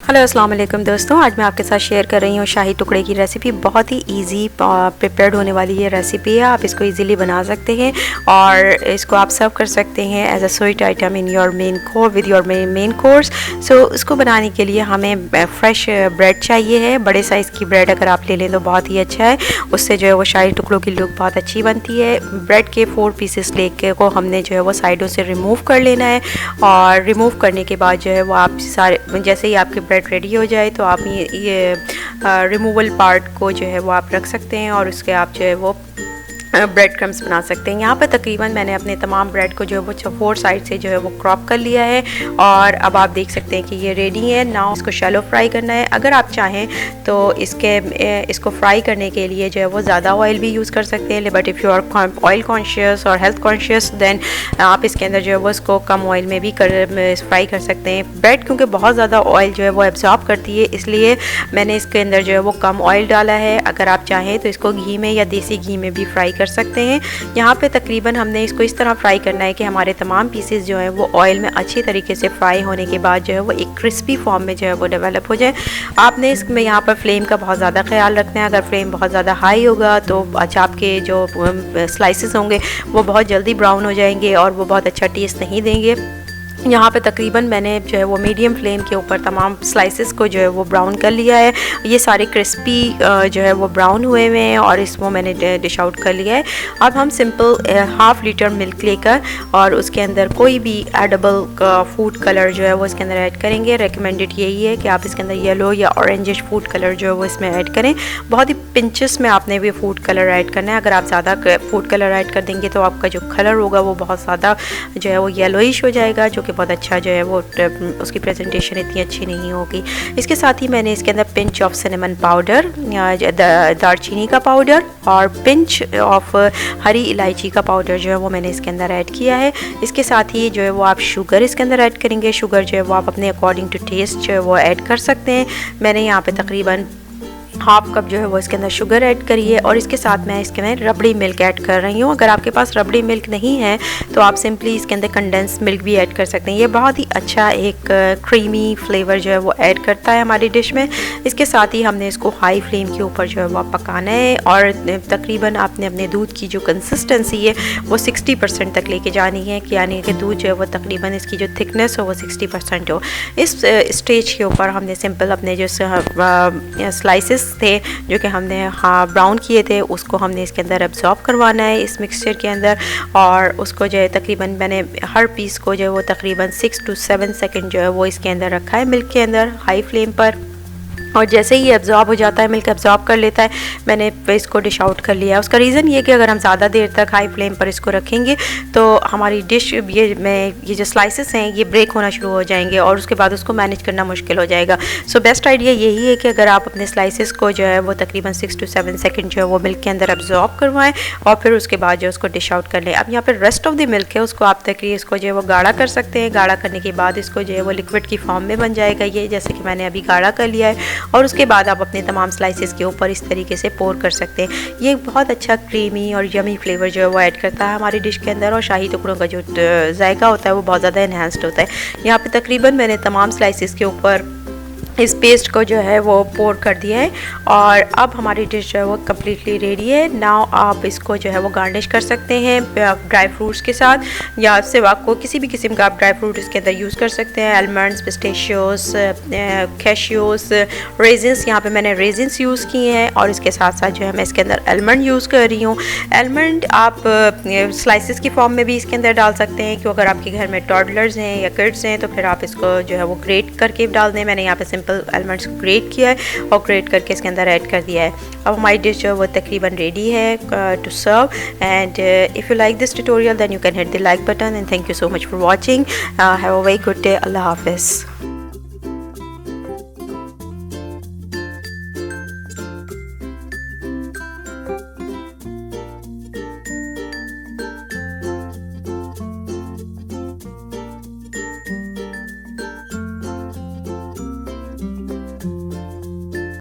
Hello अस्सलाम वालेकुम दोस्तों, आज मैं आपके साथ शेयर कर रही हूँ शाही टुकड़े की रेसिपी। बहुत ही इजी प्रिपेयर्ड होने वाली ये रेसिपी है। आप इसको इजीली बना सकते हैं और इसको आप सर्व कर सकते हैं as a sweet item in your main course with your main course. So इसको बनाने के लिए हमें फ्रेश ब्रेड चाहिए है। बड़े साइज़ की ब्रेड अगर आप ले लें तो बहुत ही अच्छा है, उससे जो है वो शाही टुकड़ों की लुक बहुत अच्छी बनती है। ब्रेड के 4 पीसेस लेके को हमने जो है वो साइडों से रिमूव कर लेना है और रिमूव करने के बाद जो है वो आप सारे जैसे ही आपके ब्रेड रेडी हो जाए तो आप ये रिमूवल पार्ट को जो है वो आप रख सकते हैं और उसके आप जो है वो ब्रेड क्रम्स बना सकते हैं। यहाँ पर तकरीबन मैंने अपने तमाम ब्रेड को जो है वो 4 साइड से जो है वो क्रॉप कर लिया है और अब आप देख सकते हैं कि ये रेडी है। नाउ इसको शैलो फ्राई करना है। अगर आप चाहें तो इसको फ्राई करने के लिए जो है वो ज़्यादा ऑयल भी यूज़ कर सकते हैं, but if you are oil conscious और हेल्थ कॉन्शियस देन आप इसके अंदर जो है वो इसको कम ऑयल में भी फ्राई कर सकते हैं। ब्रेड क्योंकि बहुत ज़्यादा ऑयल जो है वो एब्जॉर्ब करती है, इसलिए मैंने इसके अंदर जो है वो कम ऑयल डाला है। अगर आप चाहें तो इसको घी में या देसी घी में भी फ्राई कर सकते हैं। यहाँ पे तकरीबन हमने इसको इस तरह फ्राई करना है कि हमारे तमाम पीसेस जो हैं वो ऑयल में अच्छी तरीके से फ्राई होने के बाद जो है वो एक क्रिस्पी फॉर्म में जो है वो डेवलप हो जाए। आपने इसमें यहाँ पर फ्लेम का बहुत ज़्यादा ख्याल रखना है। अगर फ्लेम बहुत ज़्यादा हाई होगा तो अच्छा आपके जो स्लाइसेस होंगे वो बहुत जल्दी ब्राउन हो जाएंगे और वो बहुत अच्छा टेस्ट नहीं देंगे। यहाँ पे तकरीबन मैंने जो है वो मीडियम फ्लेम के ऊपर तमाम स्लाइसेस को जो है वो ब्राउन कर लिया है। ये सारे क्रिस्पी जो है वो ब्राउन हुए हुए हैं और इसको मैंने डिश आउट कर लिया है। अब हम सिंपल 1/2 लीटर मिल्क लेकर और उसके अंदर कोई भी एडिबल फूड कलर जो है वो इसके अंदर ऐड करेंगे। रेकमेंडेड यही है कि आप इसके अंदर येलो या ऑरेंजिश फूड कलर जो है वो इसमें ऐड करें। बहुत ही पिंचेस में आपने भी फूड कलर ऐड करना है। अगर आप ज़्यादा फूड कलर ऐड कर देंगे तो आपका जो कलर होगा वो बहुत ज़्यादा जो है वो येलोइश हो जाएगा, जो कि बहुत अच्छा जो है वो उसकी प्रेजेंटेशन इतनी अच्छी नहीं होगी। इसके साथ ही मैंने इसके अंदर पिंच ऑफ सिनेमन पाउडर, दालचीनी का पाउडर और पिंच ऑफ हरी इलायची का पाउडर जो है वो मैंने इसके अंदर ऐड किया है। इसके साथ ही जो है वो आप शुगर इसके अंदर ऐड करेंगे। शुगर जो है वो आप अपने अकॉर्डिंग टू टेस्ट जो है वो ऐड कर सकते हैं। मैंने यहाँ पे तकरीबन 1/2 कप जो है वो इसके अंदर शुगर ऐड करिए और इसके साथ मैं इसके अंदर रबड़ी मिल्क ऐड कर रही हूँ। अगर आपके पास रबड़ी मिल्क नहीं है तो आप सिंपली इसके अंदर कंडेंस मिल्क भी ऐड कर सकते हैं। ये बहुत ही अच्छा एक क्रीमी फ्लेवर जो है वो ऐड करता है हमारी डिश में। इसके साथ ही हमने इसको हाई फ्लेम के ऊपर जो है वो पकाना है और तकरीबन आपने अपने दूध की जो कंसिस्टेंसी है वो 60% तक लेके जानी है, यानी कि दूध जो है वो तकरीबन इसकी जो थिकनेस हो वो 60% हो। इस स्टेज के ऊपर हमने सिंपल अपने जो स्लाइसेस थे जो कि हमने ब्राउन किए थे उसको हमने इसके अंदर एब्जॉर्ब करवाना है इस मिक्सचर के अंदर और उसको जो है तकरीबन मैंने हर पीस को जो है वो तकरीबन 6 to 7 सेकंड जो है वो इसके अंदर रखा है मिल्क के अंदर हाई फ्लेम पर। और जैसे ही एब्जॉर्ब हो जाता है, मिल्क एब्जॉर्ब कर लेता है, मैंने इसको डिश आउट कर लिया है। उसका रीज़न ये कि अगर हम ज़्यादा देर तक हाई फ्लेम पर इसको रखेंगे तो हमारी डिश ये जो स्लाइसेस हैं ये ब्रेक होना शुरू हो जाएंगे और उसके बाद उसको मैनेज करना मुश्किल हो जाएगा। सो बेस्ट आइडिया यही है कि अगर आप अपने स्लाइसेस को जो है वो तकरीबन 6 to 7 सेकंड जो है वो मिल्क के अंदर एब्जॉर्ब करवाएं और फिर उसके बाद जो उसको डिश आउट कर लें। अब यहाँ पर रेस्ट ऑफ द मिल्क है उसको आप इसको जो है वो गाढ़ा कर सकते हैं। गाढ़ा करने के बाद इसको जो है वो लिक्विड की फॉर्म में बन जाएगा ये, जैसे कि मैंने अभी गाढ़ा कर लिया है और उसके बाद आप अपने तमाम स्लाइसेस के ऊपर इस तरीके से पोर कर सकते हैं। ये बहुत अच्छा क्रीमी और यमी फ्लेवर जो है वो ऐड करता है हमारी डिश के अंदर और शाही टुकड़ों का जो जायका होता है वो बहुत ज़्यादा इन्हांस्ड होता है। यहाँ पे तकरीबन मैंने तमाम स्लाइसेस के ऊपर इस पेस्ट को जो है वो पोर कर दिया है और अब हमारी डिश जो है वो कम्प्लीटली रेडी है। नाउ आप इसको जो है वो गार्निश कर सकते हैं ड्राई फ्रूट्स के साथ या सिर्फ आपको किसी भी किस्म का आप ड्राई फ्रूट इसके अंदर यूज़ कर सकते हैं। आलमंड्स, पिस्टेशियोस, कैशियोस, रेजिन्स, यहाँ पे मैंने रेजिन्स यूज़ किए हैं और इसके साथ साथ जो है मैं इसके अंदर आलमंड यूज़ कर रही हूँ। आलमंड आप स्लाइसेस की फॉर्म में भी इसके अंदर डाल सकते हैं क्योंकि अगर आपके घर में टॉडलर्स हैं या किड्स हैं तो फिर आप इसको जो है वो ग्रेट करके डाल दें। मैंने यहाँ पे सिंपल एलिमेंट्स को ग्रेट किया है और ग्रेट करके इसके अंदर ऐड कर दिया है। अब हमारी डिश जो है वो तकरीबन रेडी है to serve and if you like this tutorial then you can hit the like button and thank you so much for watching. Have a very good day. अल्लाह हाफिज़।